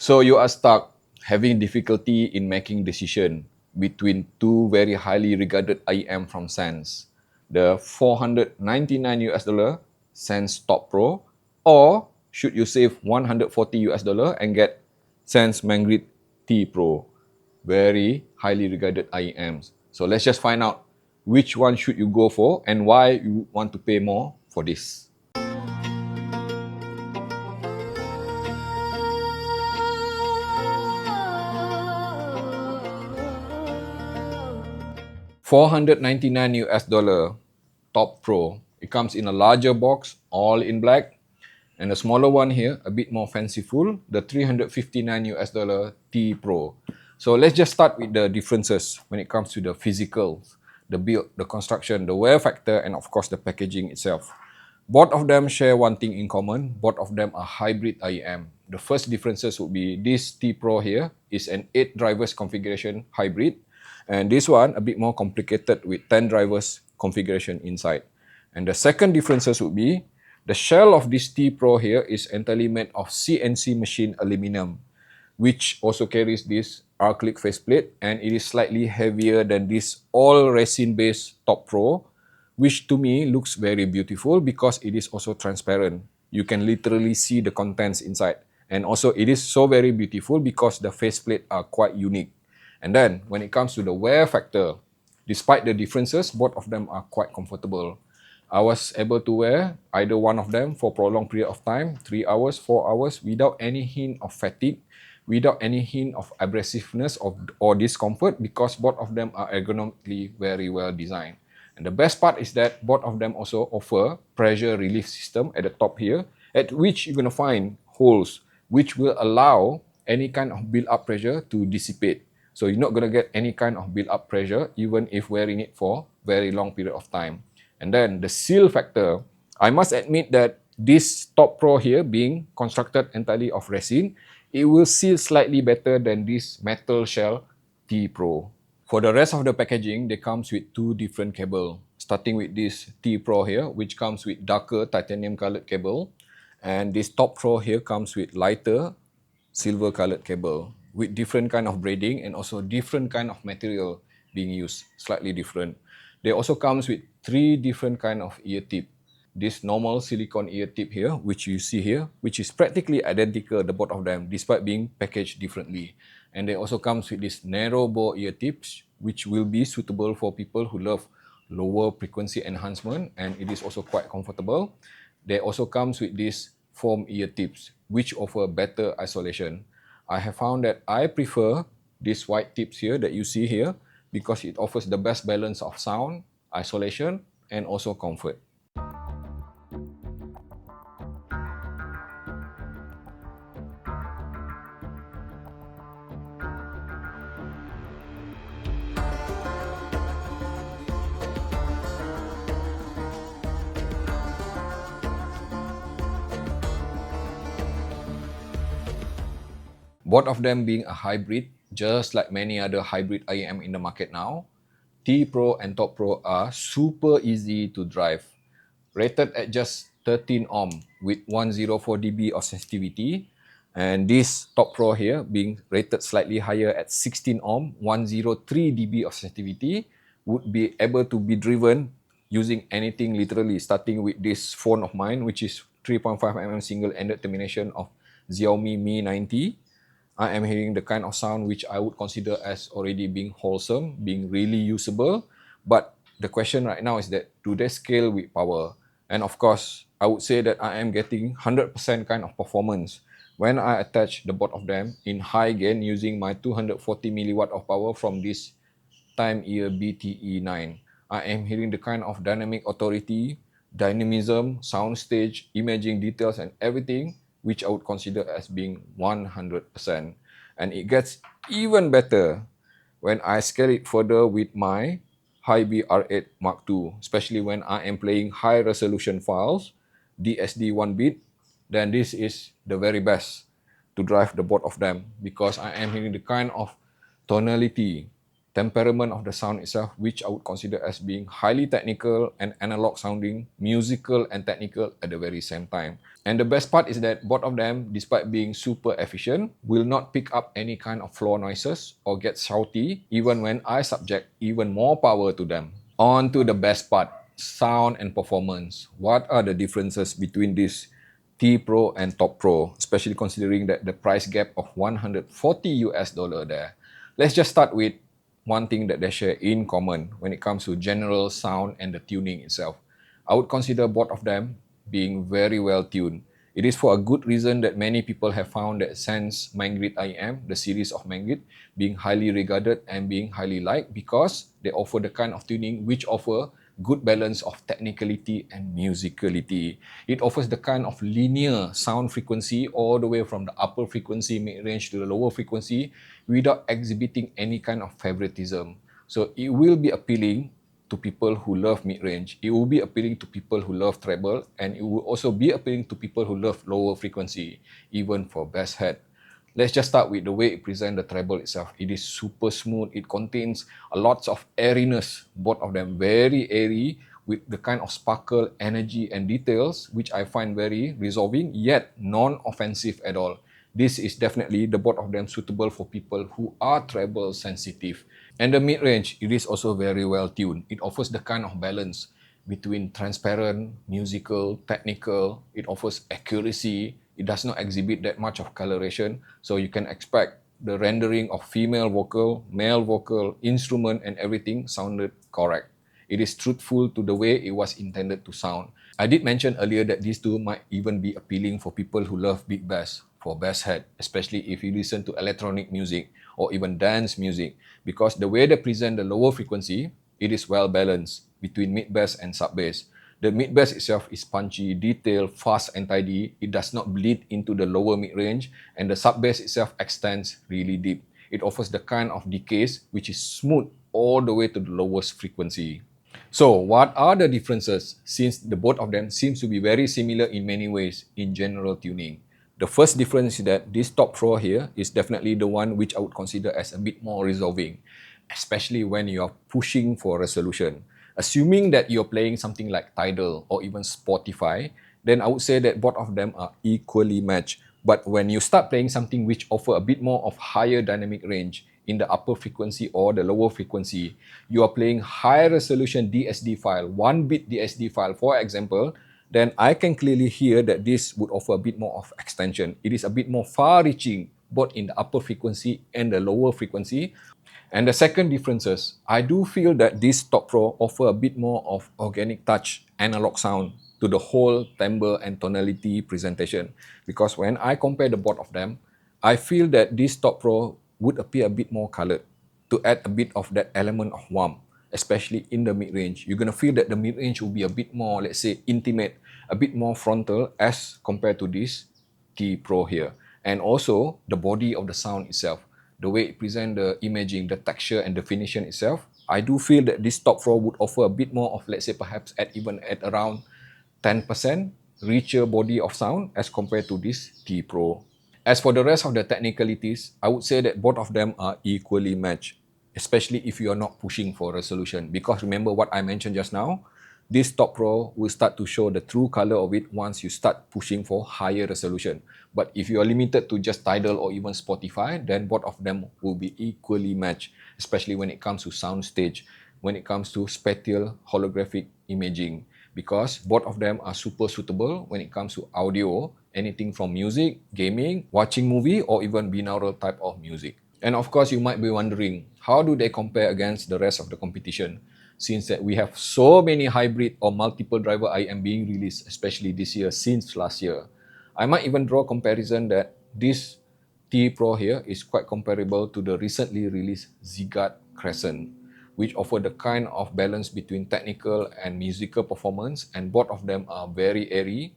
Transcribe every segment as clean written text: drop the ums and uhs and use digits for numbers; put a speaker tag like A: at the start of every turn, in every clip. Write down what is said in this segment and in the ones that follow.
A: So you are stuck having difficulty in making decision between two very highly regarded IEM from Xenns, the 499 US dollar Xenns Top Pro, or should you save 140 US dollar and get Xenns Mangrid T Pro, very highly regarded IEMs. So let's just find out which one should you go for and why you want to pay more for this. $499 US dollar Top Pro. It comes in a larger box, all in black, and a smaller one here, a bit more fanciful, the 359 US dollar T Pro. So let's just start with the differences when it comes to the physicals, the build, the construction, the wear factor, and of course the packaging itself. Both of them share one thing in common. Both of them are hybrid IEM. The first differences would be this T Pro here is an 8 drivers configuration hybrid, and this one a bit more complicated with 10 drivers configuration inside. And the second differences would be the shell of this T Pro here is entirely made of CNC machine aluminum, which also carries this acrylic faceplate, and it is slightly heavier than this all resin-based Top Pro, which to me looks very beautiful because it is also transparent. You can literally see the contents inside. And also it is so very beautiful because the faceplate are quite unique. And then when it comes to the wear factor, despite the differences, both of them are quite comfortable. I was able to wear either one of them for a prolonged period of time, 3 hours, 4 hours, without any hint of fatigue, without any hint of abrasiveness or discomfort, because both of them are ergonomically very well designed. And the best part is that both of them also offer pressure relief system at the top here, at which you're going to find holes, which will allow any kind of build-up pressure to dissipate. So you're not going to get any kind of build-up pressure, even if wearing it for very long period of time. And then the seal factor, I must admit that this Top Pro here being constructed entirely of resin, it will seal slightly better than this metal shell T Pro. For the rest of the packaging, they comes with two different cable, starting with this T Pro here, which comes with darker titanium colored cable, and this Top Pro here comes with lighter silver colored cable with different kind of braiding and also different kind of material being used, slightly different. They also comes with 3 different kind of ear tip. This normal silicone ear tip here, which you see here, which is practically identical, the both of them, despite being packaged differently. And they also comes with this narrow bore ear tips, which will be suitable for people who love lower frequency enhancement, and it is also quite comfortable. They also comes with this foam ear tips, which offer better isolation. I have found that I prefer these white tips here that you see here because it offers the best balance of sound, isolation, and also comfort. Both of them being a hybrid, just like many other hybrid IEM in the market now, T Pro and Top Pro are super easy to drive. Rated at just 13 ohm with 104 dB of sensitivity, and this Top Pro here being rated slightly higher at 16 ohm, 103 dB of sensitivity, would be able to be driven using anything literally, starting with this phone of mine, which is 3.5mm single-ended termination of Xiaomi Mi 90. I am hearing the kind of sound which I would consider as already being wholesome, being really usable. But the question right now is that, do they scale with power? And of course, I would say that I am getting 100% kind of performance when I attach the both of them in high gain using my 240 milliwatt of power from this Time Ear BTE9. I am hearing the kind of dynamic authority, dynamism, soundstage, imaging details, and everything which I would consider as being 100%. And it gets even better when I scale it further with my Hi-B R8 Mark II, especially when I am playing high resolution files, DSD 1-bit, then this is the very best to drive the both of them because I am hearing the kind of tonality, temperament of the sound itself, which I would consider as being highly technical and analog sounding, musical and technical at the very same time. And the best part is that both of them, despite being super efficient, will not pick up any kind of floor noises or get shouty even when I subject even more power to them. On to the best part, sound and performance. What are the differences between this T Pro and Top Pro, especially considering that the price gap of 140 US dollar there? Let's just start with one thing that they share in common when it comes to general sound and the tuning itself. I would consider both of them being very well tuned. It is for a good reason that many people have found that Xenns Mangrid IEM, the series of Mangrid, being highly regarded and being highly liked because they offer the kind of tuning which offer good balance of technicality and musicality. It offers the kind of linear sound frequency all the way from the upper frequency mid-range to the lower frequency without exhibiting any kind of favoritism. So it will be appealing to people who love mid-range. It will be appealing to people who love treble, and it will also be appealing to people who love lower frequency, even for bass head. Let's just start with the way it presents the treble itself. It is super smooth. It contains a lots of airiness, both of them very airy, with the kind of sparkle, energy, and details, which I find very resolving, yet non-offensive at all. This is definitely the both of them suitable for people who are treble sensitive. And the mid-range, it is also very well tuned. It offers the kind of balance between transparent, musical, technical. It offers accuracy. It does not exhibit that much of coloration. So you can expect the rendering of female vocal, male vocal, instrument, and everything sounded correct. It is truthful to the way it was intended to sound. I did mention earlier that these two might even be appealing for people who love big bass, for bass head, especially if you listen to electronic music or even dance music, because the way they present the lower frequency, it is well balanced between mid bass and sub bass. The mid bass itself is punchy, detailed, fast and tidy. It does not bleed into the lower mid range, and the sub bass itself extends really deep. It offers the kind of decays which is smooth all the way to the lowest frequency. So what are the differences, since the both of them seems to be very similar in many ways in general tuning? The first difference is that this Top Pro here is definitely the one which I would consider as a bit more resolving, especially when you are pushing for resolution. Assuming that you're playing something like Tidal or even Spotify, then I would say that both of them are equally matched. But when you start playing something which offer a bit more of higher dynamic range in the upper frequency or the lower frequency, you are playing high resolution DSD file, 1-bit DSD file, for example, then I can clearly hear that this would offer a bit more of extension. It is a bit more far-reaching, both in the upper frequency and the lower frequency. And the second differences, I do feel that this Top Pro offer a bit more of organic touch, analog sound to the whole timbre and tonality presentation. Because when I compare the both of them, I feel that this Top Pro would appear a bit more colored to add a bit of that element of warmth, especially in the mid-range. You're going to feel that the mid-range will be a bit more, let's say, intimate, a bit more frontal as compared to this T Pro here. And also the body of the sound itself, the way it presents the imaging, the texture and definition itself, I do feel that this Top Pro would offer a bit more of, let's say, perhaps even at around 10% richer body of sound as compared to this T Pro. As for the rest of the technicalities, I would say that both of them are equally matched, especially if you are not pushing for resolution. Because remember what I mentioned just now, this Top Pro will start to show the true color of it once you start pushing for higher resolution. But if you are limited to just Tidal or even Spotify, then both of them will be equally matched, especially when it comes to soundstage, when it comes to spatial holographic imaging, because both of them are super suitable when it comes to audio, anything from music, gaming, watching movie, or even binaural type of music. And of course, you might be wondering, how do they compare against the rest of the competition? Since that we have so many hybrid or multiple driver IM being released, especially this year, since last year. I might even draw a comparison that this T Pro here is quite comparable to the recently released Zygarde Crescent, which offer the kind of balance between technical and musical performance, and both of them are very airy,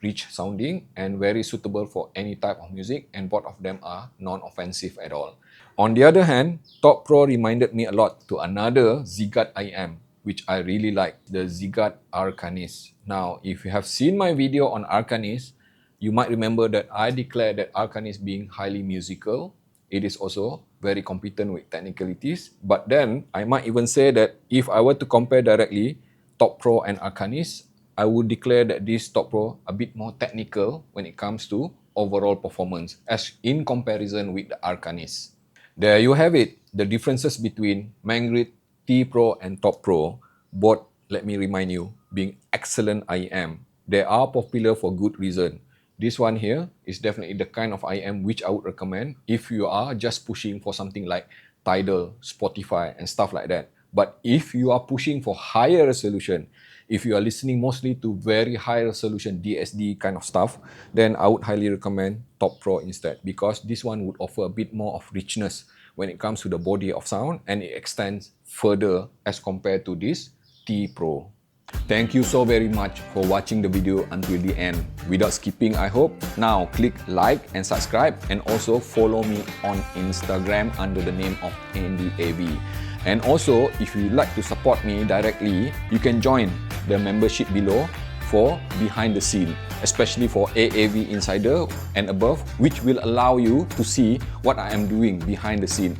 A: rich sounding, and very suitable for any type of music, and both of them are non-offensive at all. On the other hand, Top Pro reminded me a lot to another Zygarde IM, which I really like, the Zygarde Arcanis. Now, if you have seen my video on Arcanis, you might remember that I declared that Arcanis being highly musical, it is also very competent with technicalities. But then, I might even say that if I were to compare directly Top Pro and Arcanis, I would declare that this Top Pro a bit more technical when it comes to overall performance as in comparison with the Arcanis. There you have it, the differences between Mangrid T Pro and Top Pro, both, let me remind you, being excellent IEM. They are popular for good reason. This one here is definitely the kind of IEM which I would recommend if you are just pushing for something like Tidal, Spotify and stuff like that. But if you are pushing for higher resolution, if you are listening mostly to very high resolution DSD kind of stuff, then I would highly recommend Top Pro instead, because this one would offer a bit more of richness when it comes to the body of sound, and it extends further as compared to this T Pro. Thank you so very much for watching the video until the end without skipping, I hope. Now click like and subscribe, and also follow me on Instagram under the name of AndyAV. And also, if you'd like to support me directly, you can join the membership below for behind the scene, especially for AAV Insider and above, which will allow you to see what I am doing behind the scene.